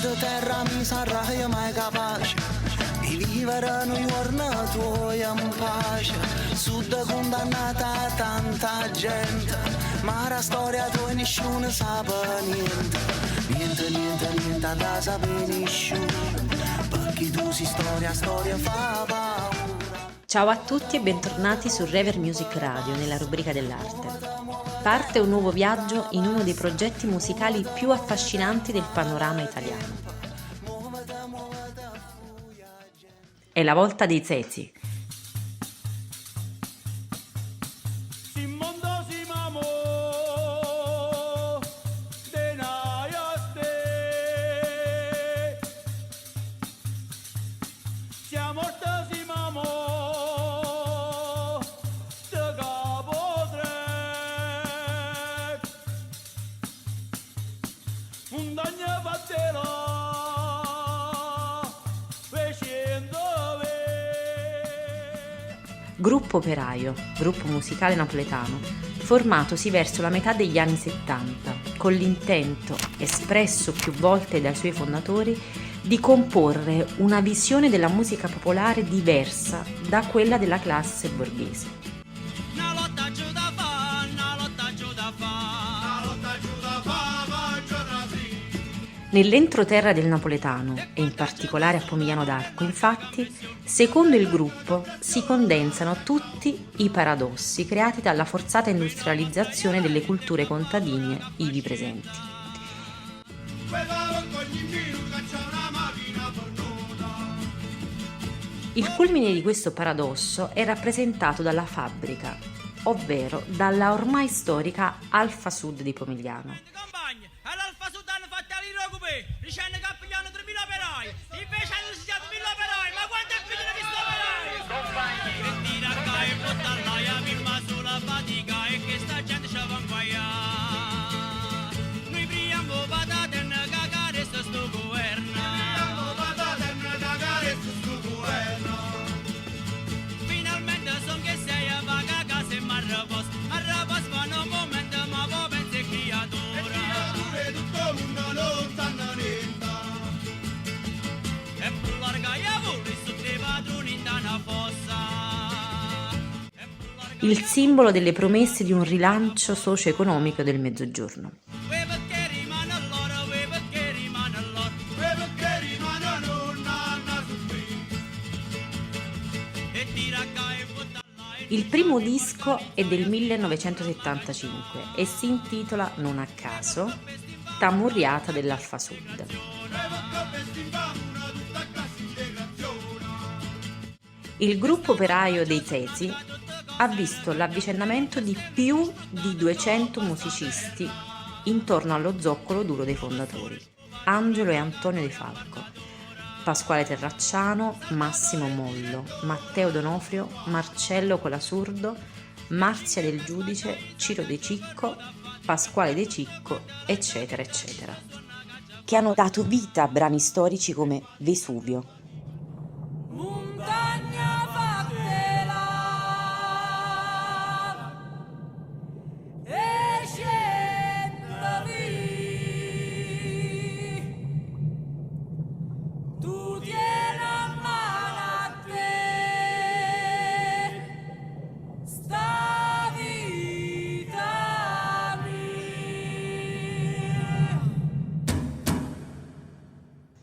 Sud terra mi sarà io mai capace di vivere un giorno tuo in pace. Sud condannata a tanta gente, ma la storia tua nessuno sa niente. Niente da sapere nessuno, perché tu si storia fa paura. Ciao a tutti e bentornati su Rever Music Radio nella rubrica dell'arte. Parte un nuovo viaggio in uno dei progetti musicali più affascinanti del panorama italiano. È la volta dei Zezi. Gruppo operaio, gruppo musicale napoletano, formatosi verso la metà degli anni 70, con l'intento, espresso più volte dai suoi fondatori, di comporre una visione della musica popolare diversa da quella della classe borghese. Nell'entroterra del napoletano, e in particolare a Pomigliano d'Arco, infatti, secondo il gruppo, si condensano tutti i paradossi creati dalla forzata industrializzazione delle culture contadine ivi presenti. Il culmine di questo paradosso è rappresentato dalla fabbrica, ovvero dalla ormai storica Alfa Sud di Pomigliano. All'Alfa Sud hanno fatto all'Irocupè, dicendo che pigliano 3.000 operai, invece hanno usato 1.000 operai, ma quanto è finito di sto operai? E tira qua e porta all'aia, firma sulla fatica e che sta gente ci va a guaiare. Noi priamo patate e ne cagare sto governo. Finalmente son che sei a vaga casa e m'arrabos vanno un momento ma poi pensi creatura. Tutto il mondo non stanno niente. E più larga io vorrei sotto i padroni in una fossa. Il simbolo delle promesse di un rilancio socio-economico del Mezzogiorno. Il primo disco è del 1975 e si intitola, non a caso, Tamurriata dell'Alfa Sud. Il gruppo operaio dei Zezi ha visto l'avvicendamento di più di 200 musicisti intorno allo zoccolo duro dei fondatori, Angelo e Antonio De Falco, Pasquale Terracciano, Massimo Mollo, Matteo Donofrio, Marcello Colasurdo, Marzia del Giudice, Ciro De Cicco, Pasquale De Cicco, eccetera, eccetera, che hanno dato vita a brani storici come Vesuvio.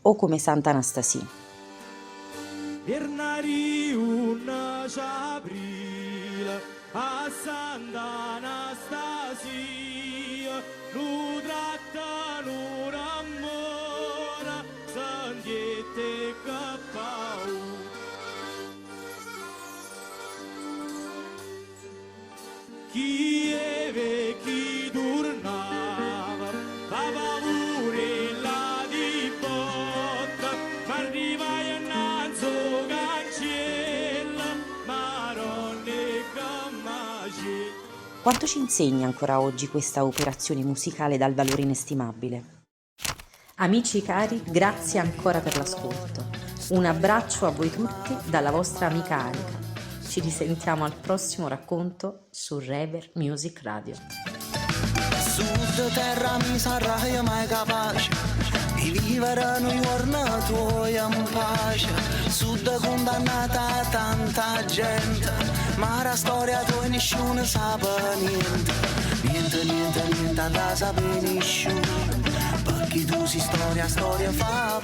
O come Santa Anastasia. Bernari una April a Santa Anastasia, nu tratta nu ramora, sandiete capau. Chi eve chi tornava, papa pure la di botta, ma arriva innanzi cancella, maronne camaci. Quanto ci insegna ancora oggi questa operazione musicale dal valore inestimabile? Amici cari, grazie ancora per l'ascolto. Un abbraccio a voi tutti dalla vostra amica Anica. Ci risentiamo al prossimo racconto su Rever Music Radio. Sud terra mi sarà io mai capace di vivere un giorno tuo in pace, sud condannata a tanta gente, ma la storia tua nessuno sa niente, niente da sapere nessuno, perché tu si storia fa